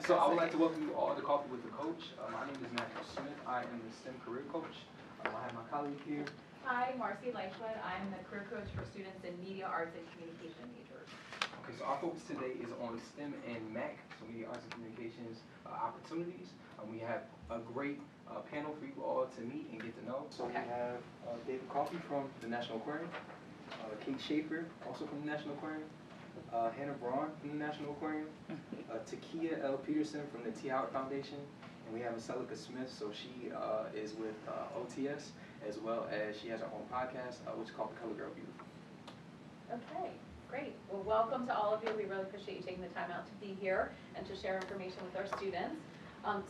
So I would like to welcome you all to Coffee with the Coach. My name is Matthew Smith. I am the STEM career coach. I have my colleague here. Hi, Marcy Lightfoot. I'm the career coach for students in media, arts, and communication majors. Okay, so our focus today is on STEM and MAC, so media, arts, and communications opportunities. We have a great panel for you all to meet and get to know. So we have David Coffey from the National Aquarium, Kate Schaefer, also from the National Aquarium, Hannah Braun from the National Aquarium, Takia L. Peterson from the T. Howard Foundation, and we have Celica Smith, so she is with OTS, as well as she has her own podcast, which is called The Color Girl Beautiful. Okay, great. Well, welcome to all of you. We really appreciate you taking the time out to be here and to share information with our students.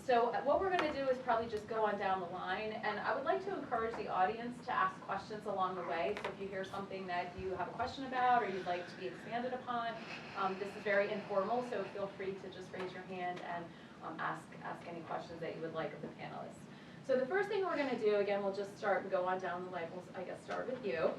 So what we're going to do is probably just go on down the line, and I would like to encourage the audience to ask questions along the way. So if you hear something that you have a question about or you'd like to be expanded upon, this is very informal, so feel free to just raise your hand and ask any questions that you would like of the panelists. So the first thing we're going to do, again, we'll just start and go on down the line. We'll, I guess, start with you.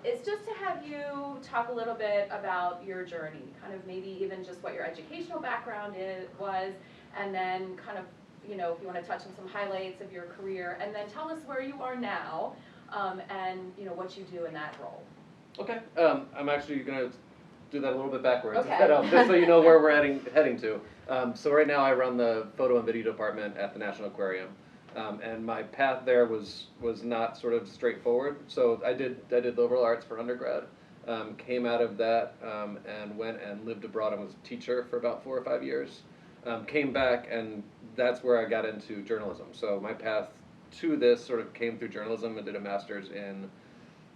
It's just to have you talk a little bit about your journey, kind of maybe even just what your educational background was, and then kind of, you know, if you want to touch on some highlights of your career, and then tell us where you are now, and, you know, what you do in that role. Okay. I'm actually going to do that a little bit backwards, Okay. just so you know where we're heading to. So right now I run the photo and video department at the National Aquarium. And my path there was not sort of straightforward. So I did liberal arts for undergrad, came out of that and went and lived abroad and was a teacher for about 4 or 5 years. Came back, and that's where I got into journalism. So my path to this sort of came through journalism. I did a master's in,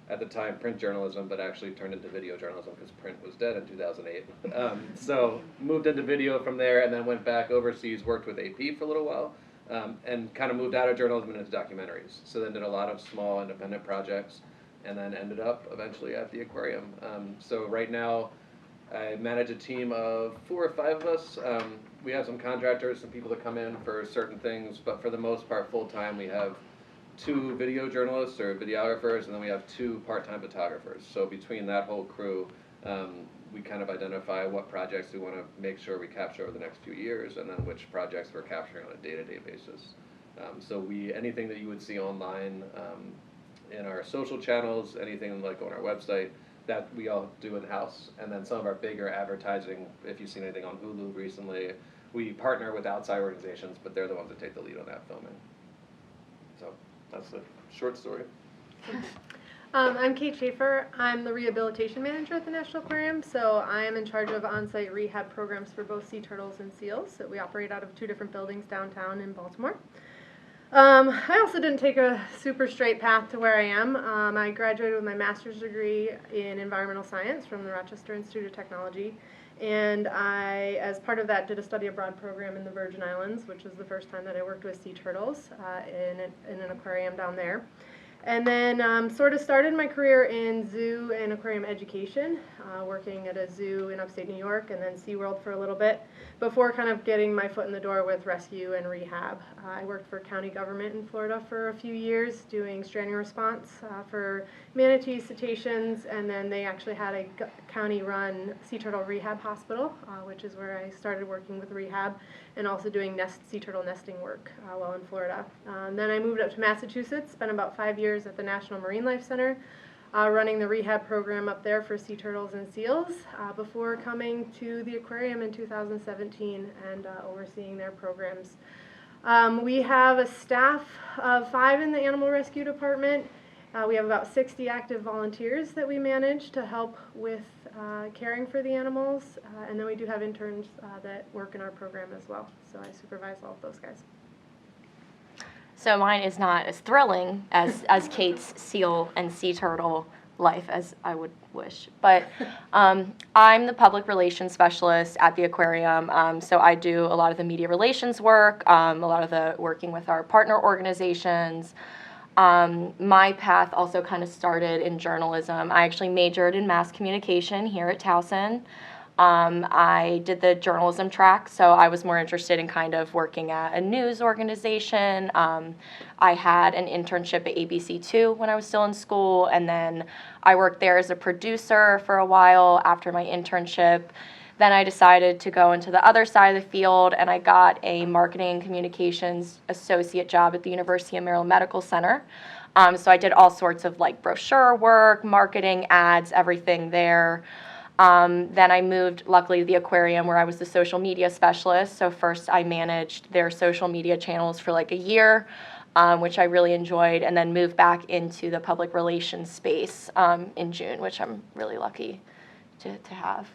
at the time, print journalism, but actually turned into video journalism because print was dead in 2008. So moved into video from there, and then went back overseas, worked with AP for a little while, and kind of moved out of journalism into documentaries. So then did a lot of small independent projects, and then ended up eventually at the aquarium. So right now, I manage a team of 4 or 5 of us. We have some contractors, some people that come in for certain things, but for the most part, full-time, we have 2 video journalists or videographers, and then we have 2 part-time photographers. So between that whole crew, we kind of identify what projects we want to make sure we capture over the next few years, and then which projects we're capturing on a day-to-day basis. So anything that you would see online in our social channels, anything like on our website, that we all do in-house. And then some of our bigger advertising, if you've seen anything on Hulu recently, we partner with outside organizations, but they're the ones that take the lead on that filming. So that's the short story. I'm Kate Schaefer. I'm the rehabilitation manager at the National Aquarium, so I am in charge of on-site rehab programs for both sea turtles and seals. So we operate out of 2 different buildings downtown in Baltimore. I also didn't take a super straight path to where I am. I graduated with my master's degree in environmental science from the Rochester Institute of Technology, and I, as part of that, did a study abroad program in the Virgin Islands, which was the first time that I worked with sea turtles in an aquarium down there. And then sort of started my career in zoo and aquarium education, working at a zoo in upstate New York and then SeaWorld for a little bit before kind of getting my foot in the door with rescue and rehab. I worked for county government in Florida for a few years doing stranding response for manatees, cetaceans, and then they actually had a county-run sea turtle rehab hospital, which is where I started working with rehab and also doing sea turtle nesting work while in Florida. Then I moved up to Massachusetts, spent about 5 years at the National Marine Life Center, running the rehab program up there for sea turtles and seals before coming to the aquarium in 2017 and overseeing their programs. We have a staff of 5 in the animal rescue department. We have about 60 active volunteers that we manage to help with caring for the animals, and then we do have interns that work in our program as well. So I supervise all of those guys. So mine is not as thrilling as Kate's seal and sea turtle life as I would wish. But I'm the public relations specialist at the aquarium. So I do a lot of the media relations work, a lot of the working with our partner organizations. My path also kind of started in journalism. I actually majored in mass communication here at Towson. I did the journalism track, so I was more interested in kind of working at a news organization. I had an internship at ABC2 when I was still in school, and then I worked there as a producer for a while after my internship. Then I decided to go into the other side of the field, and I got a marketing communications associate job at the University of Maryland Medical Center. So I did all sorts of like brochure work, marketing, ads, everything there. Then I moved, luckily, to the aquarium where I was the social media specialist. So first I managed their social media channels for like a year, which I really enjoyed, and then moved back into the public relations space in June, which I'm really lucky to have.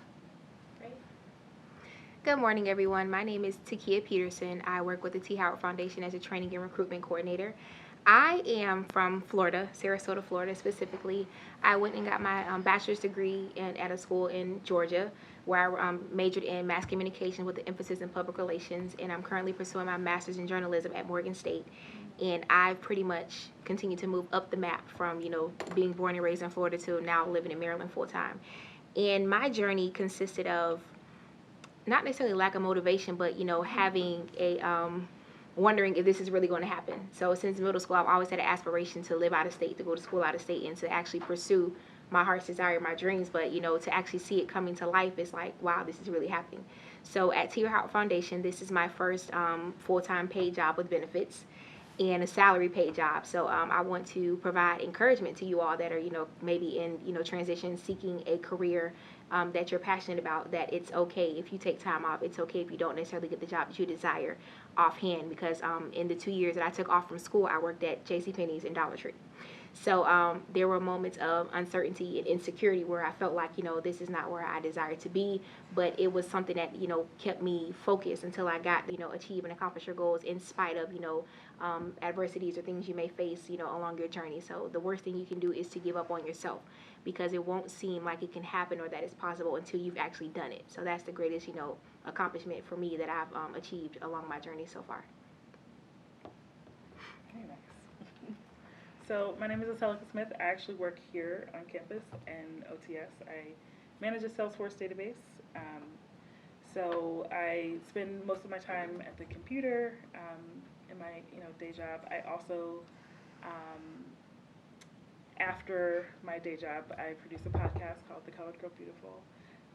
Good morning, everyone. My name is Takia Peterson. I work with the T. Howard Foundation as a training and recruitment coordinator. I am from Florida, Sarasota, Florida specifically. I went and got my bachelor's degree at a school in Georgia where I majored in mass communication with an emphasis in public relations, and I'm currently pursuing my master's in journalism at Morgan State. And I've pretty much continued to move up the map from, being born and raised in Florida to now living in Maryland full time. And my journey consisted of not necessarily lack of motivation, but having a wondering if this is really going to happen. So since middle school, I've always had an aspiration to live out of state, to go to school out of state, and to actually pursue my heart's desire, my dreams. But to actually see it coming to life, it's like, wow, this is really happening. So at T. Howard Foundation, this is my first full-time paid job with benefits and a salary paid job. So I want to provide encouragement to you all that are maybe in transition, seeking a career that you're passionate about, that it's okay if you take time off. It's okay if you don't necessarily get the job that you desire offhand, because in the 2 years that I took off from school, I worked at JCPenney's and Dollar Tree. So there were moments of uncertainty and insecurity where I felt like, this is not where I desire to be, but it was something that, kept me focused until I got, achieve and accomplish your goals in spite of, adversities or things you may face, along your journey. So the worst thing you can do is to give up on yourself, because it won't seem like it can happen or that it's possible until you've actually done it. So that's the greatest, accomplishment for me that I've achieved along my journey so far. Okay, nice. So my name is Acelica Smith. I actually work here on campus in OTS. I manage a Salesforce database. So I spend most of my time at the computer in my day job. I also, after my day job, I produce a podcast called The Colored Girl Beautiful.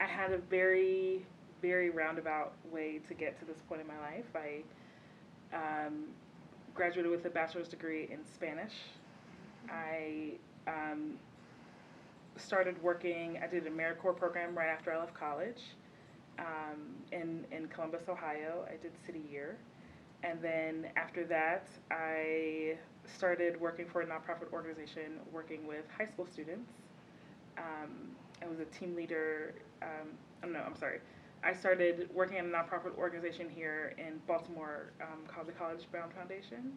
I had a very, very roundabout way to get to this point in my life. I graduated with a bachelor's degree in Spanish. I started working, I did an AmeriCorps program right after I left college in Columbus, Ohio. I did City Year. And then after that, I started working for a nonprofit organization working with high school students. I was a team leader, I started working at a nonprofit organization here in Baltimore called the College Bound Foundation.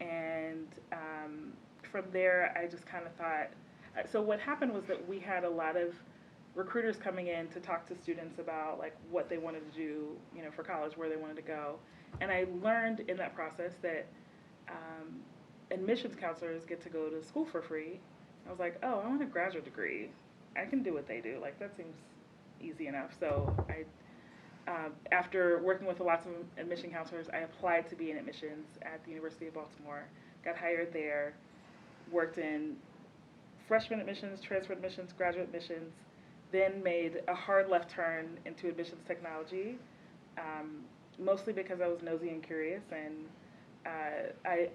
And from there, I just kind of thought, so what happened was that we had a lot of recruiters coming in to talk to students about like what they wanted to do, for college, where they wanted to go. And I learned in that process that admissions counselors get to go to school for free. I was like, oh, I want a graduate degree. I can do what they do. Like, that seems easy enough. So I, after working with lots of admission counselors, I applied to be in admissions at the University of Baltimore, got hired there, worked in freshman admissions, transfer admissions, graduate admissions, then made a hard left turn into admissions technology, mostly because I was nosy and curious, and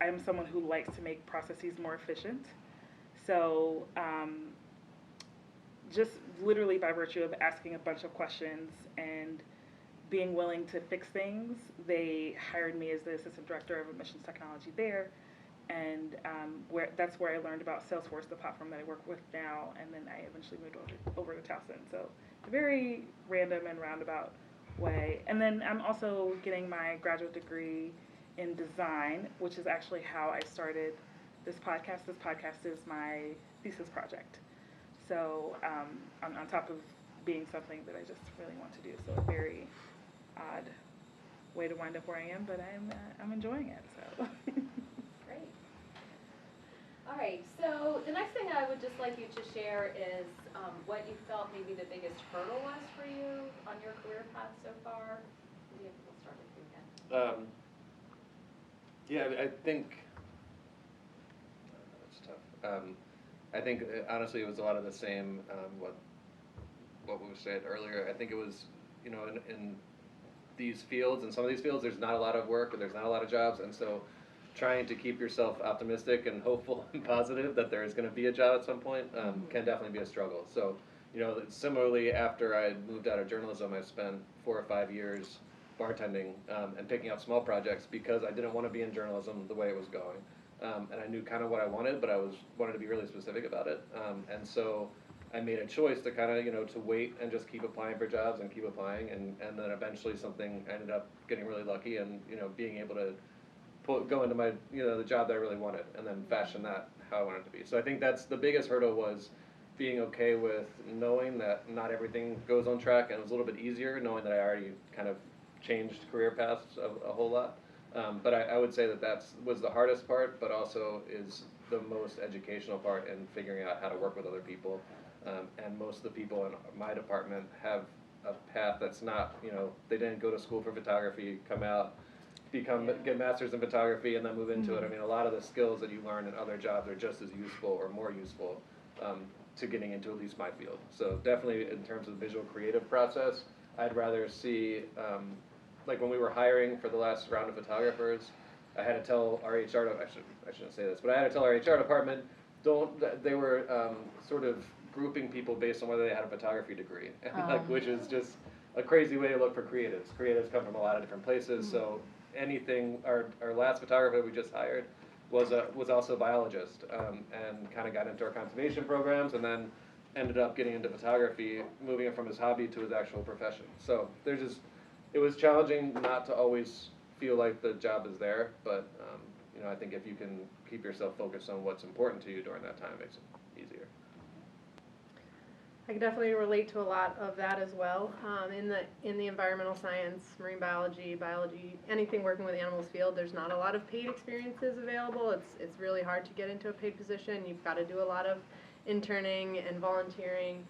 I'm someone who likes to make processes more efficient. So just literally by virtue of asking a bunch of questions and being willing to fix things, they hired me as the assistant director of admissions technology there. And that's where I learned about Salesforce, the platform that I work with now, and then I eventually moved over to Towson. So a very random and roundabout way. And then I'm also getting my graduate degree in design, which is actually how I started this podcast. This podcast is my thesis project. So on top of being something that I just really want to do. So a very odd way to wind up where I am, but I'm enjoying it. So. Great. All right, so the next thing I would just like you to share is what you felt maybe the biggest hurdle was for you on your career path so far. Maybe we'll start with you again. Yeah, I think that's tough. I think honestly it was a lot of the same what we said earlier. I think it was you know, in these fields, in some of these fields, there's not a lot of work, or there's not a lot of jobs, and so trying to keep yourself optimistic and hopeful and positive that there is going to be a job at some point can definitely be a struggle. So, you know, similarly, after I moved out of journalism, I spent 4 or 5 years bartending and picking up small projects because I didn't want to be in journalism the way it was going. And I knew kind of what I wanted, but I wanted to be really specific about it. And so I made a choice to kind of, you know, to wait and just keep applying for jobs and keep applying. And then eventually something, I ended up getting really lucky and, you know, being able to go into my, you know, the job that I really wanted and then fashion that how I wanted it to be. So I think that's the biggest hurdle, was being okay with knowing that not everything goes on track, and it was a little bit easier knowing that I already kind of changed career paths a whole lot. But I would say that was the hardest part, but also is the most educational part in figuring out how to work with other people. And most of the people in my department have a path that's not, you know, they didn't go to school for photography, come out, get masters in photography, and then move into it. I mean, a lot of the skills that you learn in other jobs are just as useful or more useful to getting into at least my field. So definitely in terms of the visual creative process, I'd rather see, like when we were hiring for the last round of photographers, I had to tell our HR, I shouldn't say this, but I had to tell our HR department, they were sort of grouping people based on whether they had a photography degree, which is just a crazy way to look for creatives. Creatives come from a lot of different places, so anything, our last photographer we just hired was also a biologist, and kind of got into our conservation programs, and then ended up getting into photography, moving it from his hobby to his actual profession. So it was challenging not to always feel like the job is there, but you know, I think if you can keep yourself focused on what's important to you during that time, it makes it easier. I can definitely relate to a lot of that as well. In the environmental science, marine biology, anything working with animals field, there's not a lot of paid experiences available. It's really hard to get into a paid position. You've got to do a lot of interning and volunteering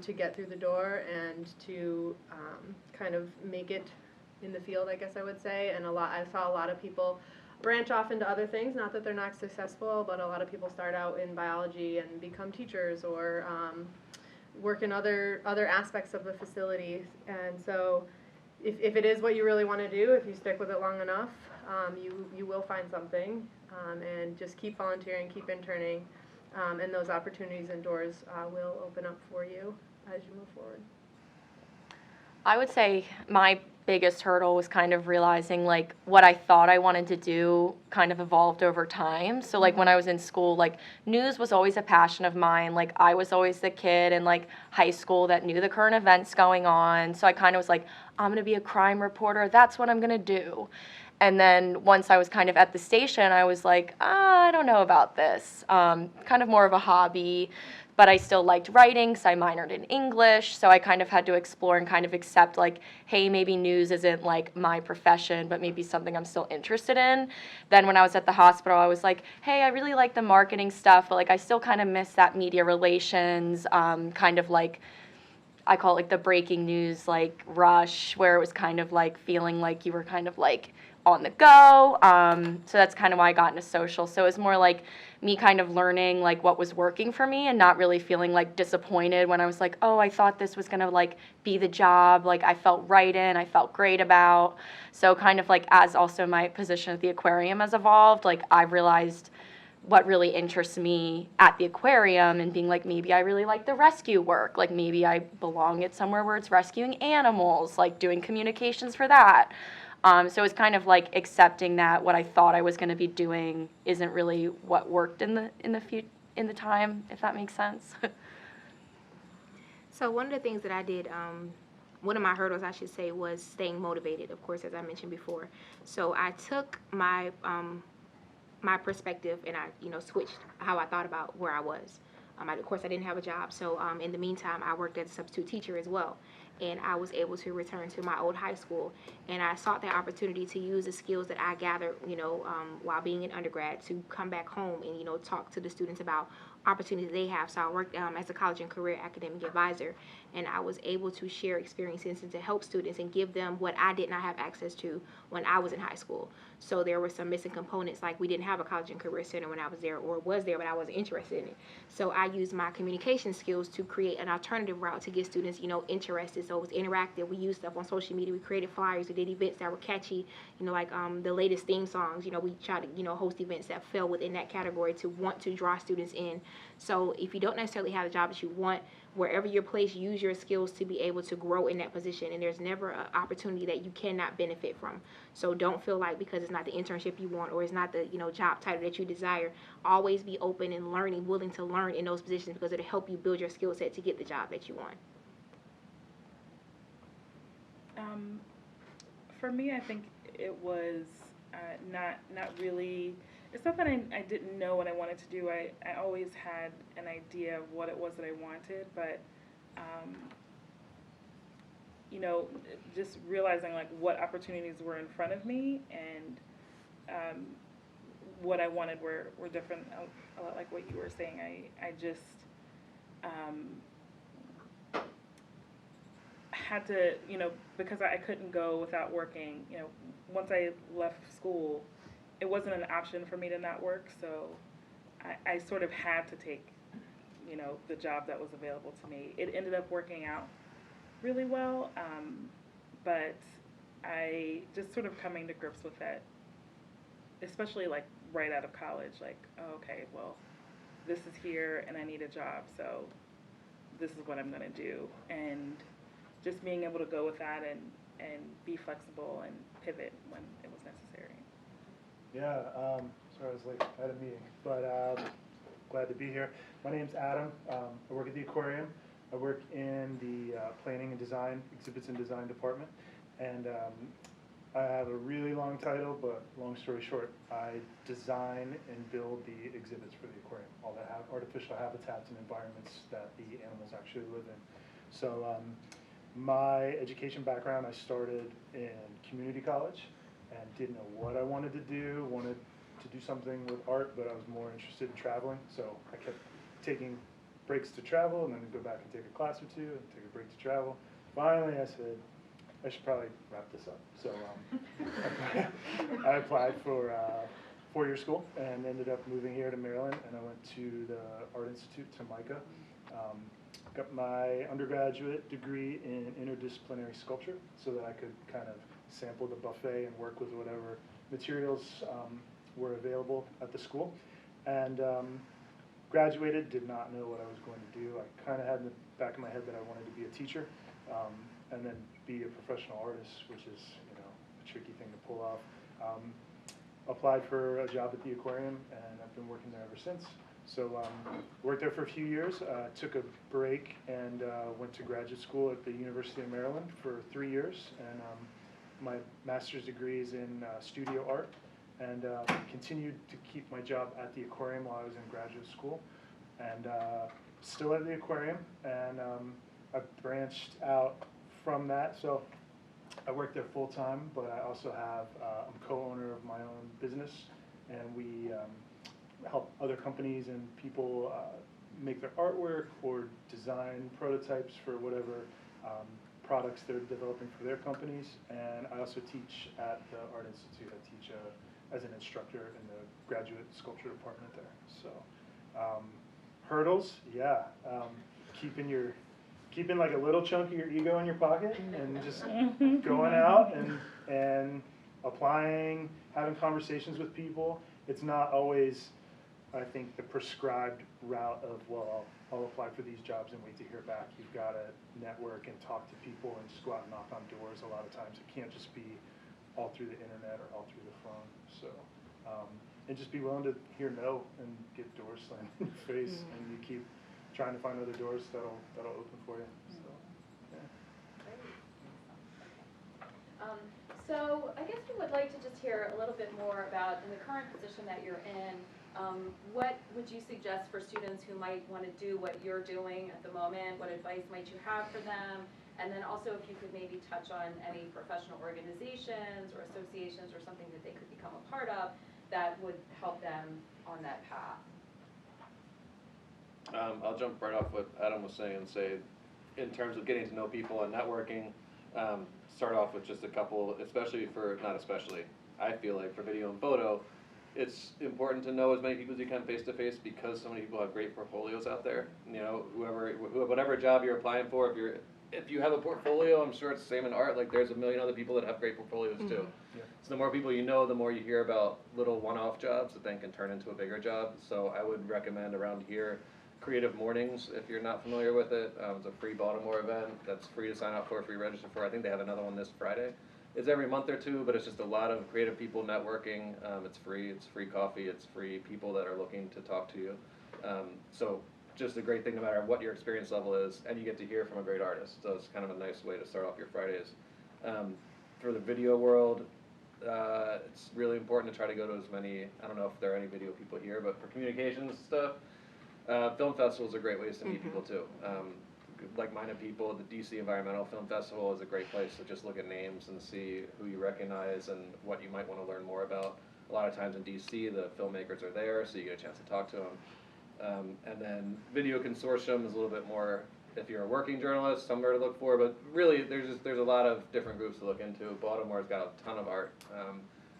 to get through the door and to kind of make it in the field, I guess I would say. And I saw a lot of people branch off into other things, not that they're not successful, but a lot of people start out in biology and become teachers or work in other aspects of the facility. And so if it is what you really want to do, if you stick with it long enough, you will find something, and just keep volunteering, keep interning, and those opportunities and doors will open up for you as you move forward. I would say my biggest hurdle was kind of realizing like what I thought I wanted to do kind of evolved over time. So like when I was in school, like news was always a passion of mine. Like I was always the kid in like high school that knew the current events going on. So I kind of was like, I'm gonna be a crime reporter. That's what I'm gonna do. And then once I was kind of at the station, I was like, I don't know about this. Kind of more of a hobby. But I still liked writing, so I minored in English. So I kind of had to explore and kind of accept like, hey, maybe news isn't like my profession, but maybe something I'm still interested in. Then when I was at the hospital, I was like, hey, I really like the marketing stuff, but like I still kind of miss that media relations, kind of like, I call it like the breaking news, like rush, where it was kind of like feeling like you were kind of like on the go. So that's kind of why I got into social. So it was more like me kind of learning like what was working for me and not really feeling like disappointed when I was like, oh, I thought this was gonna like be the job, like I felt right in, I felt great about. So kind of like as also my position at the aquarium has evolved, like I've realized what really interests me at the aquarium and being like, maybe I really like the rescue work, like maybe I belong at somewhere where it's rescuing animals, like doing communications for that. So it's kind of like accepting that what I thought I was going to be doing isn't really what worked in the time, if that makes sense. So one of the things that I did, one of my hurdles, I should say, was staying motivated, of course, as I mentioned before. So I took my my perspective and I, switched how I thought about where I was. Of course, I didn't have a job, so in the meantime, I worked as a substitute teacher as well. And I was able to return to my old high school. And I sought that opportunity to use the skills that I gathered, while being an undergrad to come back home and, talk to the students about opportunities they have. So I worked as a college and career academic advisor. and I was able to share experiences and to help students and give them what I did not have access to when I was in high school. So there were some missing components, like we didn't have a college and career center when I was there, or was there, but I wasn't interested in it. So I used my communication skills to create an alternative route to get students, interested. So it was interactive. We used stuff on social media. We created flyers. We did events that were catchy, like the latest theme songs. We tried to, host events that fell within that category to want to draw students in. So if you don't necessarily have the job that you want, wherever you're placed, use your skills to be able to grow in that position. And there's never an opportunity that you cannot benefit from. So don't feel like because it's not the internship you want or it's not the, job title that you desire, always be open and learning, willing to learn in those positions because it'll help you build your skill set to get the job that you want. For me, I think it was not really. It's not that I didn't know what I wanted to do. I always had an idea of what it was that I wanted, but just realizing like what opportunities were in front of me and what I wanted were different. A lot like what you were saying. I just had to, because I couldn't go without working. Once I left school, it wasn't an option for me to not work, so I sort of had to take, the job that was available to me. It ended up working out really well, but I just sort of coming to grips with that, especially like right out of college, like, oh, okay, well, this is here and I need a job, so this is what I'm gonna do, and just being able to go with that and be flexible and pivot when it was necessary. Yeah, sorry I was late, I had a meeting, but glad to be here. My name's Adam. I work at the aquarium. I work in the planning and design, exhibits and design department, and I have a really long title, but long story short, I design and build the exhibits for the aquarium, all the artificial habitats and environments that the animals actually live in. So my education background, I started in community college and didn't know what I wanted to do, wanted to do something with art, but I was more interested in traveling, so I kept taking breaks to travel and then go back and take a class or two and take a break to travel. Finally, I said, I should probably wrap this up. So I applied for four-year school and ended up moving here to Maryland, and I went to the Art Institute, to MICA. Got my undergraduate degree in interdisciplinary sculpture so that I could kind of sample the buffet and work with whatever materials were available at the school. And graduated, did not know what I was going to do. I kind of had in the back of my head that I wanted to be a teacher and then be a professional artist, which is, a tricky thing to pull off. Applied for a job at the aquarium, and I've been working there ever since. So worked there for a few years, took a break, and went to graduate school at the University of Maryland for 3 years. And my master's degree is in studio art, and continued to keep my job at the aquarium while I was in graduate school, and still at the aquarium, and I've branched out from that. So I work there full time, but I also have, I'm co-owner of my own business, and we help other companies and people make their artwork or design prototypes for whatever products they're developing for their companies. And I also teach at the Art Institute. I teach as an instructor in the graduate sculpture department there. So hurdles, yeah, keeping like a little chunk of your ego in your pocket and just going out and applying, having conversations with people. It's not always, I think, the prescribed route of, well, I'll apply for these jobs and wait to hear back. You've got to network and talk to people and just go out and knock on doors. A lot of times it can't just be all through the internet or all through the phone. So, and just be willing to hear no and get doors slammed in your face, and you keep trying to find other doors that'll open for you. So, yeah. So I guess we would like to just hear a little bit more about, in the current position that you're in, what would you suggest for students who might want to do what you're doing at the moment? What advice might you have for them? And then also if you could maybe touch on any professional organizations or associations or something that they could become a part of that would help them on that path. I'll jump right off what Adam was saying and say, in terms of getting to know people and networking, start off with just a couple, not especially, I feel like for video and photo, it's important to know as many people as you can face to face because so many people have great portfolios out there. You know, whatever job you're applying for, if you have a portfolio, I'm sure it's the same in art, like there's a million other people that have great portfolios too. Yeah. So the more people you know, the more you hear about little one-off jobs that then can turn into a bigger job. So I would recommend around here, Creative Mornings, if you're not familiar with it. It's a free Baltimore event that's free to sign up for, free to register for. I think they have another one this Friday. It's every month or two, but it's just a lot of creative people networking. It's free coffee, it's free people that are looking to talk to you. So just a great thing no matter what your experience level is, and you get to hear from a great artist. So it's kind of a nice way to start off your Fridays. For the video world, it's really important to try to go to as many, I don't know if there are any video people here, but for communications stuff, film festivals are great ways to meet people too. Like-minded people, the DC Environmental Film Festival is a great place to just look at names and see who you recognize and what you might want to learn more about. A lot of times in DC, the filmmakers are there, so you get a chance to talk to them. And then Video Consortium is a little bit more, if you're a working journalist, somewhere to look for, but really there's a lot of different groups to look into. Baltimore's got a ton of art,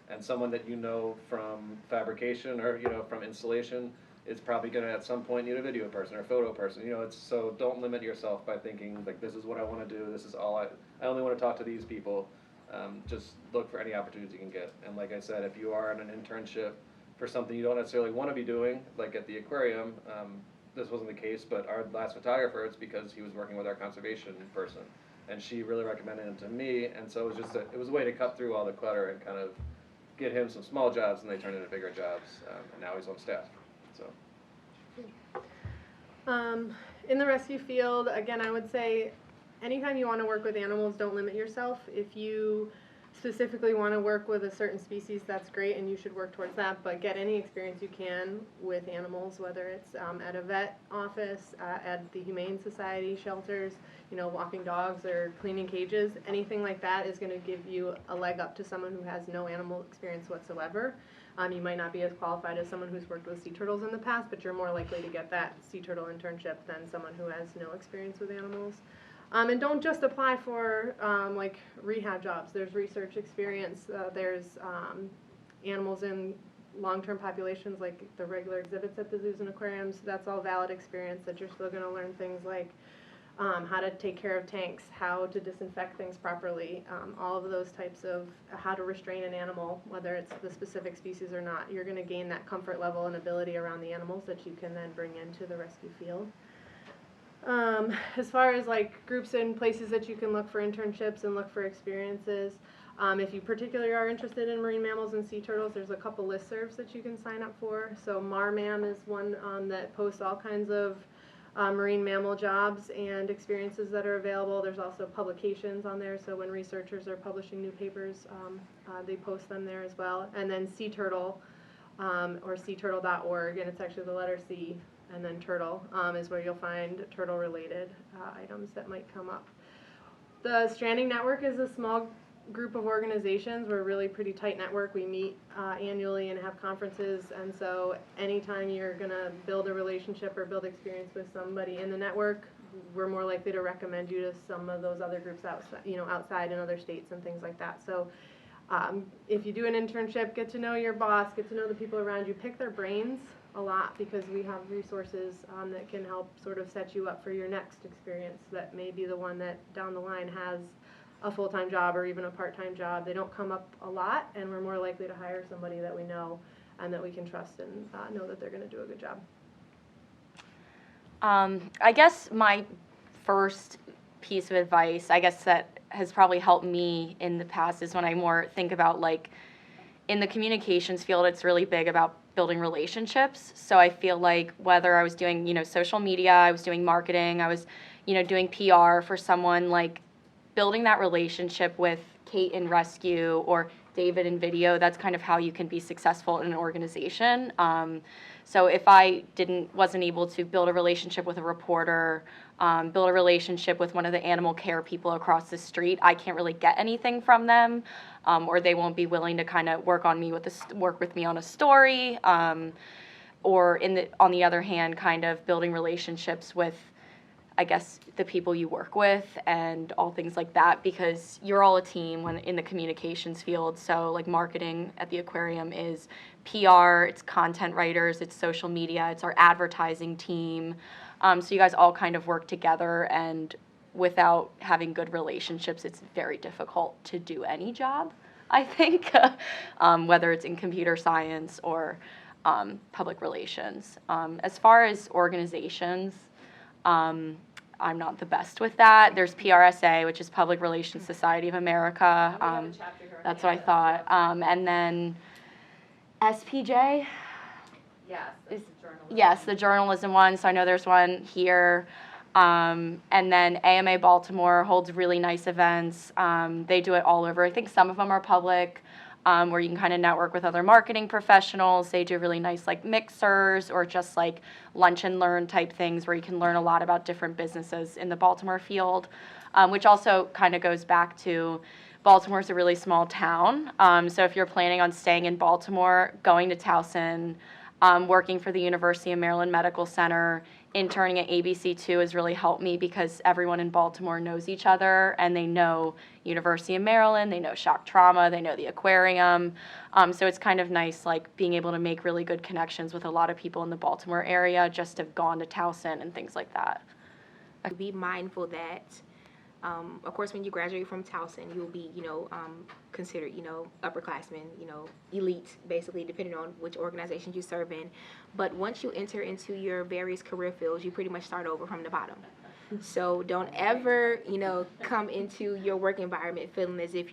and someone that you know from fabrication or from installation is probably going to at some point need a video person or a photo person. So don't limit yourself by thinking like this is what I want to do. This is all I only want to talk to these people. Just look for any opportunities you can get. And like I said, if you are in an internship for something you don't necessarily want to be doing, like at the aquarium, this wasn't the case, but our last photographer, it's because he was working with our conservation person, and she really recommended him to me, and so it was a way to cut through all the clutter and kind of get him some small jobs, and they turned into bigger jobs, and now he's on staff. So. In the rescue field, again, I would say anytime you want to work with animals, don't limit yourself. If you specifically want to work with a certain species, that's great, and you should work towards that, but get any experience you can with animals, whether it's at a vet office, at the Humane Society shelters, walking dogs or cleaning cages. Anything like that is going to give you a leg up to someone who has no animal experience whatsoever. You might not be as qualified as someone who's worked with sea turtles in the past, but you're more likely to get that sea turtle internship than someone who has no experience with animals. And don't just apply for like rehab jobs. There's research experience. There's animals in long-term populations like the regular exhibits at the zoos and aquariums. That's all valid experience that you're still going to learn things like how to take care of tanks, how to disinfect things properly, all of those types of how to restrain an animal, whether it's the specific species or not. You're going to gain that comfort level and ability around the animals that you can then bring into the rescue field. As far as like groups and places that you can look for internships and look for experiences, if you particularly are interested in marine mammals and sea turtles, there's a couple listservs that you can sign up for. So Marmam is one that posts all kinds of marine mammal jobs and experiences that are available. There's also publications on there, so when researchers are publishing new papers, they post them there as well. And then Sea Turtle, or seaturtle.org, and it's actually the letter C and then turtle, is where you'll find turtle-related items that might come up. The Stranding Network is a small group of organizations. We're a really pretty tight network. We meet annually and have conferences, and so anytime you're going to build a relationship or build experience with somebody in the network, we're more likely to recommend you to some of those other groups outside in other states and things like that. So if you do an internship, get to know your boss, get to know the people around you, pick their brains a lot, because we have resources that can help sort of set you up for your next experience that may be the one that down the line has a full-time job or even a part-time job. They don't come up a lot, and we're more likely to hire somebody that we know and that we can trust and know that they're going to do a good job. I guess my first piece of advice, I guess that has probably helped me in the past, is when I more think about like in the communications field, it's really big about building relationships. So I feel like whether I was doing, social media, I was doing marketing, I was, doing PR for someone, like building that relationship with Kate in rescue or David in video, that's kind of how you can be successful in an organization. So if I wasn't able to build a relationship with a reporter, build a relationship with one of the animal care people across the street, I can't really get anything from them, or they won't be willing to kind of work with me on a story, or on the other hand, kind of building relationships with, I guess, the people you work with and all things like that, because you're all a team when in the communications field. So like marketing at the aquarium is PR, it's content writers, it's social media, it's our advertising team. So you guys all kind of work together, and without having good relationships, it's very difficult to do any job, I think, whether it's in computer science or public relations. As far as organizations, I'm not the best with that. There's PRSA, which is Public Relations Society of America. We have a chapter here on That's what I campus, thought. so- And then SPJ, Yes, it's journalism. yes, the journalism one. So I know there's one here. And then AMA Baltimore holds really nice events. They do it all over. I think some of them are public, where you can kind of network with other marketing professionals. They do really nice like mixers or just like lunch and learn type things where you can learn a lot about different businesses in the Baltimore field, which also kind of goes back to Baltimore's a really small town. So if you're planning on staying in Baltimore, going to Towson, working for the University of Maryland Medical Center, interning at ABC2 has really helped me because everyone in Baltimore knows each other and they know University of Maryland, they know shock trauma, they know the aquarium. So it's kind of nice like being able to make really good connections with a lot of people in the Baltimore area just have gone to Towson and things like that. Be mindful that, of course, when you graduate from Towson, you'll be, considered, upperclassmen, elite, basically, depending on which organization you serve in. But once you enter into your various career fields, you pretty much start over from the bottom. So don't ever, come into your work environment feeling as if,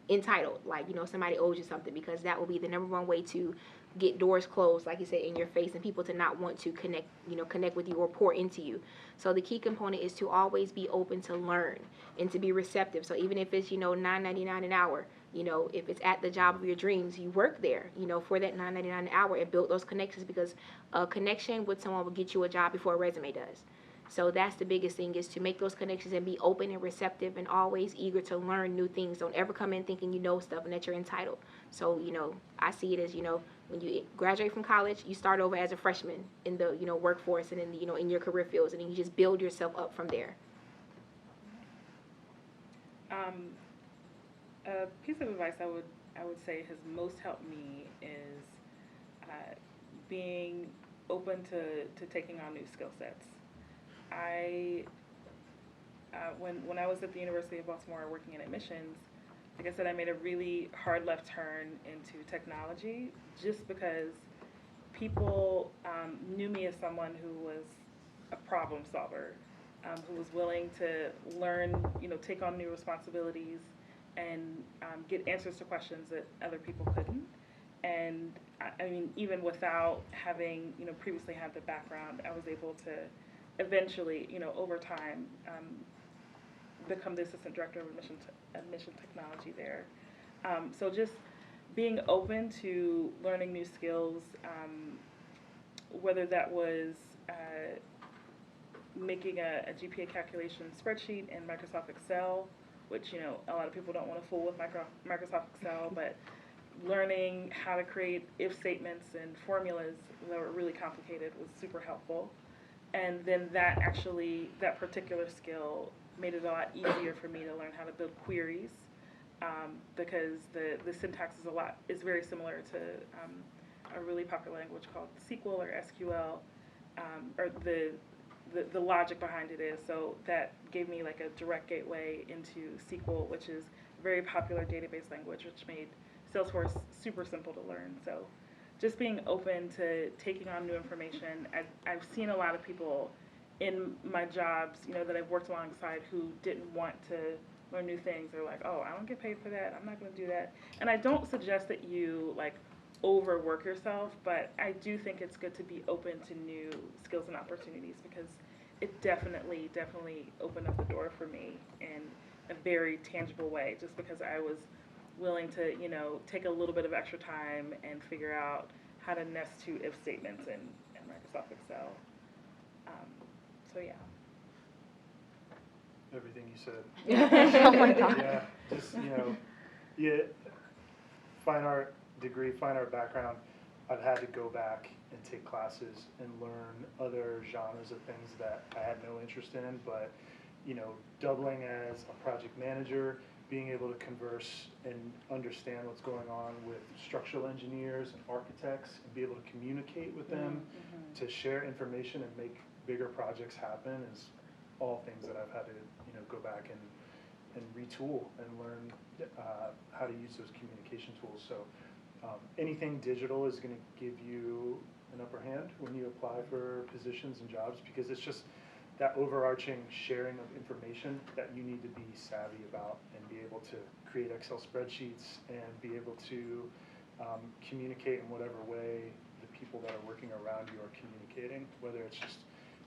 entitled, like, somebody owes you something, because that will be the number one way to get doors closed, like you said, in your face, and people to not want to connect with you or pour into you. So the key component is to always be open to learn and to be receptive. So even if it's, $9.99 an hour, if it's at the job of your dreams, you work there, for that $9.99 an hour and build those connections, because a connection with someone will get you a job before a resume does. So that's the biggest thing, is to make those connections and be open and receptive and always eager to learn new things. Don't ever come in thinking you know stuff and that you're entitled. So, I see it as, when you graduate from college, you start over as a freshman in the, workforce and in the, in your career fields, and then you just build yourself up from there. A piece of advice I would say has most helped me is being open to taking on new skill sets. When I was at the University of Baltimore working in admissions, like I said, I made a really hard left turn into technology just because people knew me as someone who was a problem solver, who was willing to learn, take on new responsibilities and get answers to questions that other people couldn't. And I mean, even without having, previously had the background, I was able to eventually, over time, become the assistant director of admission technology there. So just being open to learning new skills, whether that was making a GPA calculation spreadsheet in Microsoft Excel, which, a lot of people don't want to fool with Microsoft Excel, but learning how to create if statements and formulas that were really complicated was super helpful. And then that particular skill made it a lot easier for me to learn how to build queries, because the syntax is very similar to a really popular language called SQL or SQL, or the logic behind it is. So that gave me like a direct gateway into SQL, which is a very popular database language, which made Salesforce super simple to learn. So just being open to taking on new information. I've seen a lot of people in my jobs, that I've worked alongside who didn't want to learn new things. They're like, oh, I don't get paid for that. I'm not going to do that. And I don't suggest that you overwork yourself, but I do think it's good to be open to new skills and opportunities, because it definitely opened up the door for me in a very tangible way, just because I was willing to, take a little bit of extra time and figure out how to nest two if statements in Microsoft Excel. So yeah. Everything you said. Oh my God. Yeah, just, fine art degree, fine art background. I've had to go back and take classes and learn other genres of things that I had no interest in, but, you know, doubling as a project manager, being able to converse and understand what's going on with structural engineers and architects and be able to communicate with them to share information and make bigger projects happen is all things that I've had to, you know, go back and retool and learn how to use those communication tools. So anything digital is going to give you an upper hand when you apply for positions and jobs, because it's just that overarching sharing of information that you need to be savvy about and be able to create Excel spreadsheets and be able to communicate in whatever way the people that are working around you are communicating, whether it's just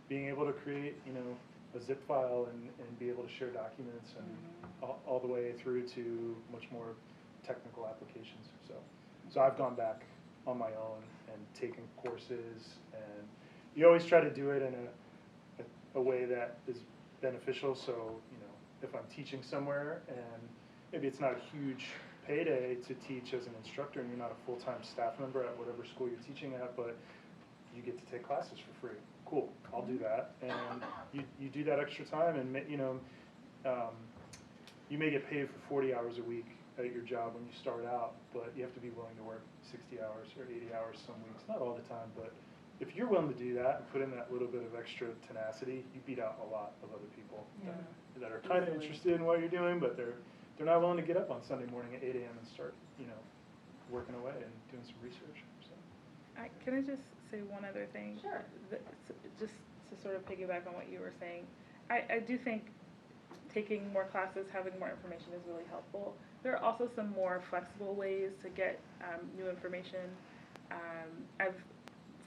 being able to create, you know, a zip file and be able to share documents and all the way through to much more technical applications. So I've gone back on my own and taken courses, and you always try to do it in a way that is beneficial. So, you know, if I'm teaching somewhere and maybe it's not a huge payday to teach as an instructor and you're not a full-time staff member at whatever school you're teaching at, but you get to take classes for free. Cool, I'll do that. And you do that extra time, and you know, you may get paid for 40 hours a week at your job when you start out, but you have to be willing to work 60 hours or 80 hours some weeks, not all the time, but if you're willing to do that and put in that little bit of extra tenacity, you beat out a lot of other people that are kind of interested in what you're doing, but they're not willing to get up on Sunday morning at 8 a.m. and start, you know, working away and doing some research. So. Can I just say one other thing? Sure. Just to sort of piggyback on what you were saying, I do think taking more classes, having more information is really helpful. There are also some more flexible ways to get new information. I've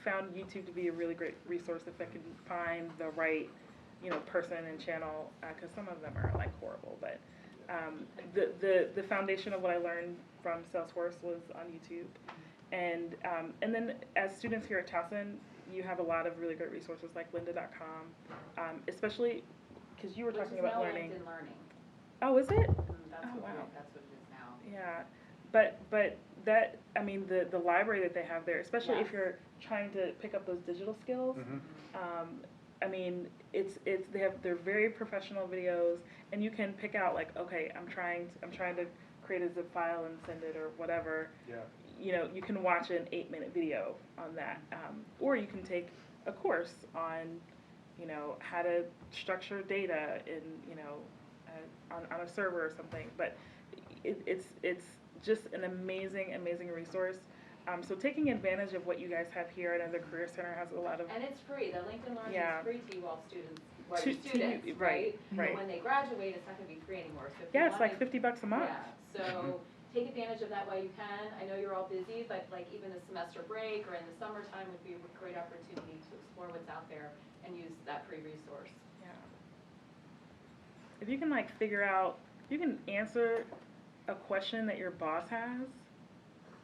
found YouTube to be a really great resource if I can find the right, you know, person and channel, because some of them are like horrible. But the foundation of what I learned from Salesforce was on YouTube, and then as students here at Towson, you have a lot of really great resources like lynda.com, especially because you were talking about learning. LinkedIn Learning. Oh, is it? That's Oh, wow. That's what it is now. Yeah, but that, I mean, the library that they have there, especially if you're trying to pick up those digital skills, I mean, they're very professional videos, and you can pick out like, okay, I'm trying to create a zip file and send it or whatever. Yeah. You know, you can watch an 8-minute video on that, or you can take a course on, you know, how to structure data in, you know, on a server or something. But it's just an amazing resource. So taking advantage of what you guys have here, I know the Career Center has a lot of. And it's free. The LinkedIn Learning Yeah. is free to you all students. Well, To- your students, to you, right? right. But when they graduate, it's not going to be free anymore. So if Yeah, you it's like wanna- $50 a month. Yeah. So take advantage of that while you can. I know you're all busy, but like even the semester break or in the summertime would be a great opportunity to explore what's out there and use that free resource. Yeah. If you can like figure out, you can answer a question that your boss has.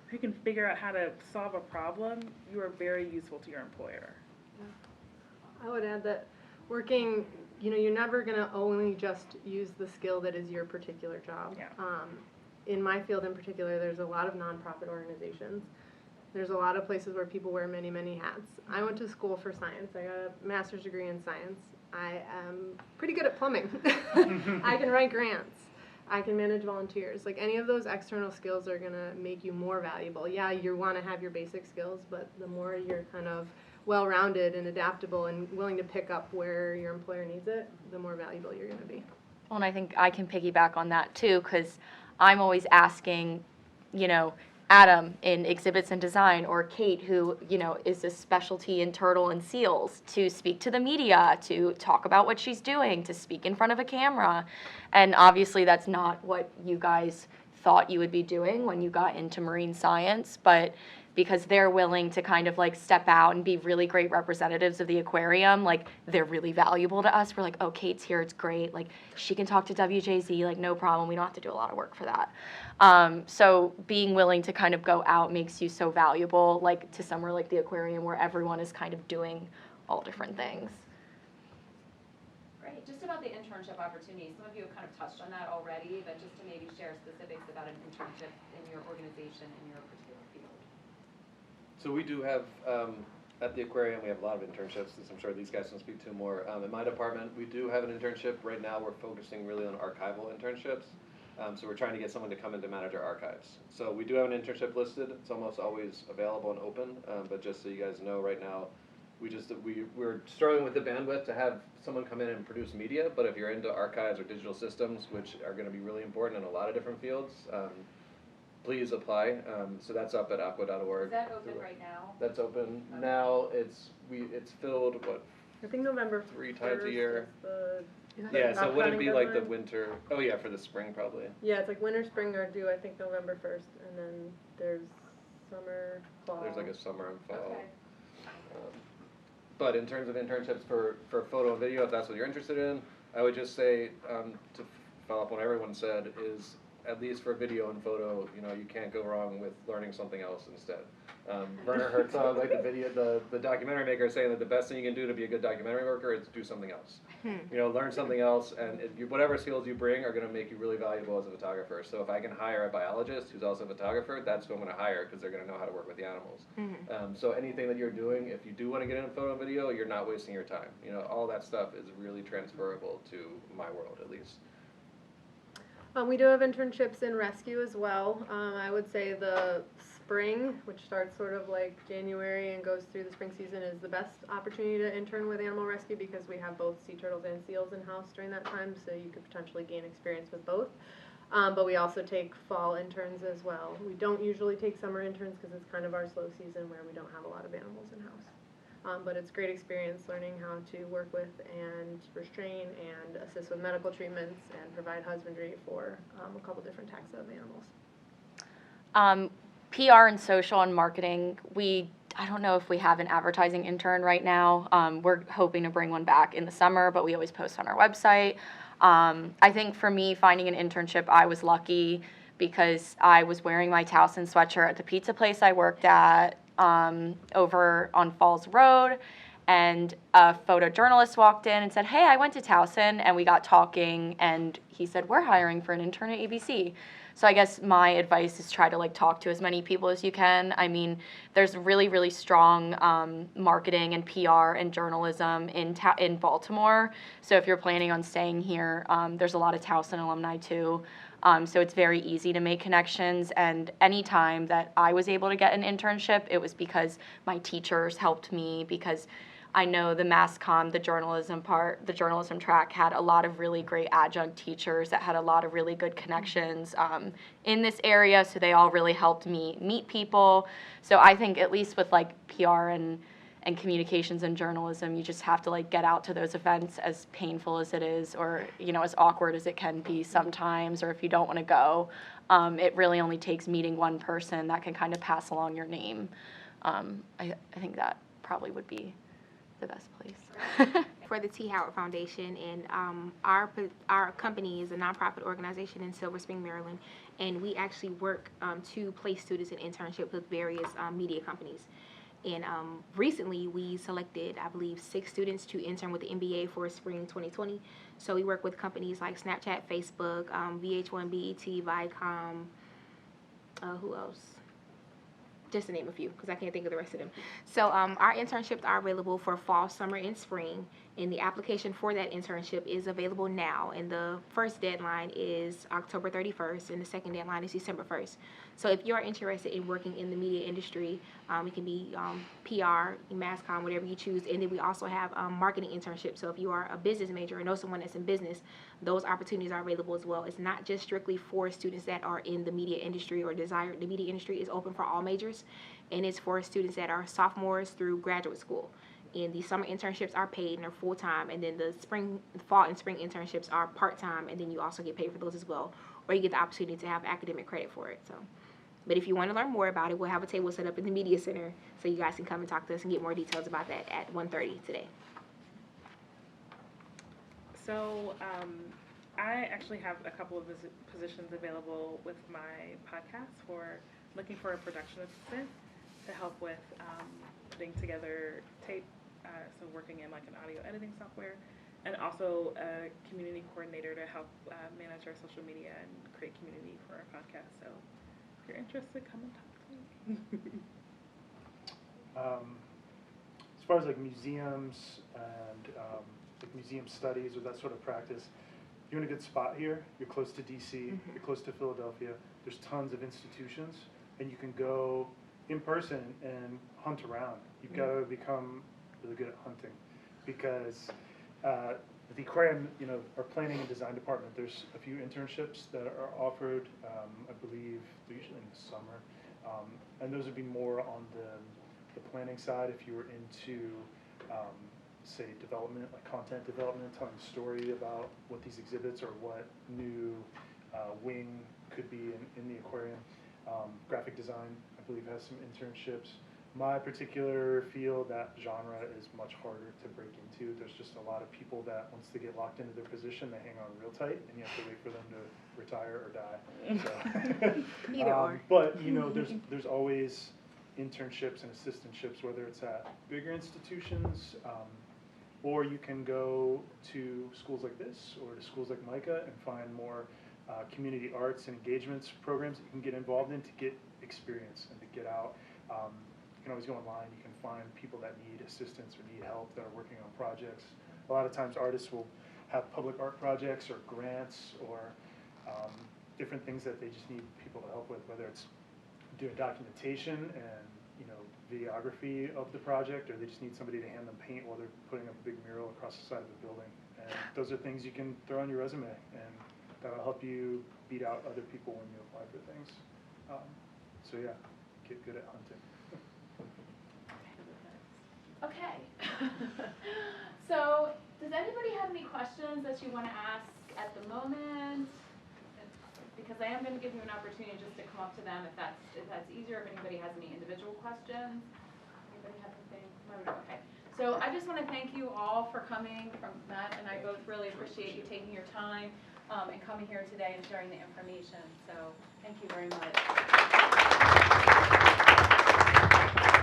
If you can figure out how to solve a problem, you are very useful to your employer. I would add that working, you know, you're never going to only just use the skill that is your particular job. Yeah. In my field in particular, there's a lot of nonprofit organizations. There's a lot of places where people wear many, many hats. I went to school for science. I got a master's degree in science. I am pretty good at plumbing. I can write grants. I can manage volunteers. Like any of those external skills are gonna make you more valuable. Yeah, you wanna have your basic skills, but the more you're kind of well-rounded and adaptable and willing to pick up where your employer needs it, the more valuable you're gonna be. Well, and I think I can piggyback on that too, because I'm always asking, you know, Adam in exhibits and design, or Kate, who, you know, is a specialty in turtle and seals, to speak to the media, to talk about what she's doing, to speak in front of a camera. And obviously that's not what you guys thought you would be doing when you got into marine science, but because they're willing to kind of like step out and be really great representatives of the aquarium, like they're really valuable to us. We're like, oh, Kate's here, it's great. Like she can talk to WJZ, like no problem. We don't have to do a lot of work for that. So being willing to kind of go out makes you so valuable, like to somewhere like the aquarium where everyone is kind of doing all different things. Great. Just about the internship opportunities, some of you have kind of touched on that already, but just to maybe share specifics about an internship in your organization, in your particular field. So we do have, at the aquarium, we have a lot of internships, as I'm sure these guys can speak to more. In my department, we do have an internship. Right now, we're focusing really on archival internships. So we're trying to get someone to come in to manage our archives. So we do have an internship listed. It's almost always available and open, but just so you guys know, right now, we're struggling with the bandwidth to have someone come in and produce media, but if you're into archives or digital systems, which are gonna be really important in a lot of different fields, please apply. So that's up at aqua.org. Is that open right now? That's open Okay. now. It's filled, what, I think November 3 times a 1st year? is the Yeah, so would it be like the deadline. winter? Oh yeah, for the spring probably. Yeah, it's like winter, spring are due, I think November 1st, and then there's summer, fall. There's like a summer and fall. Okay. But in terms of internships for photo and video, if that's what you're interested in, I would just say, to follow up on what everyone said, is at least for video and photo, you can't go wrong with learning something else instead. Werner Herzog, like the documentary maker, is saying that the best thing you can do to be a good documentary worker is do something else. Learn something else, and whatever skills you bring are going to make you really valuable as a photographer. So if I can hire a biologist who's also a photographer, that's who I'm going to hire because they're going to know how to work with the animals. So anything that you're doing, if you do want to get into photo and video, you're not wasting your time. All that stuff is really transferable to my world, at least. We do have internships in rescue as well. I would say the spring, which starts sort of like January and goes through the spring season, is the best opportunity to intern with animal rescue because we have both sea turtles and seals in-house during that time, so you could potentially gain experience with both. But we also take fall interns as well. We don't usually take summer interns because it's kind of our slow season where we don't have a lot of animals in-house. But it's great experience learning how to work with and restrain and assist with medical treatments and provide husbandry for a couple different types of animals. PR and social and marketing, I don't know if we have an advertising intern right now. We're hoping to bring one back in the summer, but we always post on our website. I think for me, finding an internship, I was lucky because I was wearing my Towson sweatshirt at the pizza place I worked at over on Falls Road, and a photojournalist walked in and said, "Hey, I went to Towson," and we got talking, and he said, "We're hiring for an intern at ABC." So I guess my advice is try to talk to as many people as you can. I mean, there's really, really strong marketing and PR and journalism in Baltimore. So if you're planning on staying here, there's a lot of Towson alumni too. So it's very easy to make connections, and any time that I was able to get an internship, it was because my teachers helped me, because I know the mass comm, the journalism track had a lot of really great adjunct teachers that had a lot of really good connections in this area, so they all really helped me meet people. So I think at least with PR and communications and journalism, you just have to get out to those events, as painful as it is, or as awkward as it can be sometimes, or if you don't want to go, it really only takes meeting one person that can kind of pass along your name. I think that probably would be the best place. For the T. Howard Foundation, and our company is a nonprofit organization in Silver Spring, Maryland, and we actually work to place students in internship with various media companies. And recently, we selected, I believe, 6 students to intern with the NBA for spring 2020. So we work with companies like Snapchat, Facebook, VH1, BET, Viacom, who else? Just to name a few, because I can't think of the rest of them. So our internships are available for fall, summer, and spring. And the application for that internship is available now. And the first deadline is October 31st, and the second deadline is December 1st. So if you're interested in working in the media industry, it can be PR, mass comm, whatever you choose. And then we also have marketing internships. So if you are a business major or know someone that's in business, those opportunities are available as well. It's not just strictly for students that are in the media industry or desire. The media industry is open for all majors, and it's for students that are sophomores through graduate school. And the summer internships are paid and are full-time, and then the fall and spring internships are part-time, and then you also get paid for those as well, or you get the opportunity to have academic credit for it. So, but if you want to learn more about it, we'll have a table set up in the media center, so you guys can come and talk to us and get more details about that at 1:30 today. So I actually have a couple of positions available with my podcast for looking for a production assistant to help with putting together tape, so working in an audio editing software, and also a community coordinator to help manage our social media and create community for our podcast. So if you're interested, come and talk to me. As far as like museums and like museum studies or that sort of practice, you're in a good spot here. You're close to DC, you're close to Philadelphia. There's tons of institutions, and you can go in person and hunt around. You've got to become really good at hunting, because the aquarium, you know, our planning and design department, there's a few internships that are offered. I believe they're usually in the summer, and those would be more on the planning side if you were into say development, like content development, telling a story about what these exhibits or what new wing could be in the aquarium. Graphic design, I believe, has some internships. My particular field, that genre is much harder to break into. There's just a lot of people that once they get locked into their position, they hang on real tight, and you have to wait for them to retire or die. So, Either or. But you know, there's always internships and assistantships, whether it's at bigger institutions, or you can go to schools like this or to schools like Micah and find more community arts and engagements programs that you can get involved in to get experience and to get out. You can always go online, you can find people that need assistance or need help that are working on projects. A lot of times artists will have public art projects or grants or different things that they just need people to help with, whether it's doing documentation and, you know, videography of the project, or they just need somebody to hand them paint while they're putting up a big mural across the side of the building. And those are things you can throw on your resume, and that'll help you beat out other people when you apply for things. So yeah, get good at hunting. Okay. So, does anybody have any questions that you want to ask at the moment? Because I am going to give you an opportunity just to come up to them if that's easier, if anybody has any individual questions. Anybody have anything? No. Okay. So I just want to thank you all for coming. Matt and I both really appreciate you taking your time and coming here today and sharing the information. So thank you very much.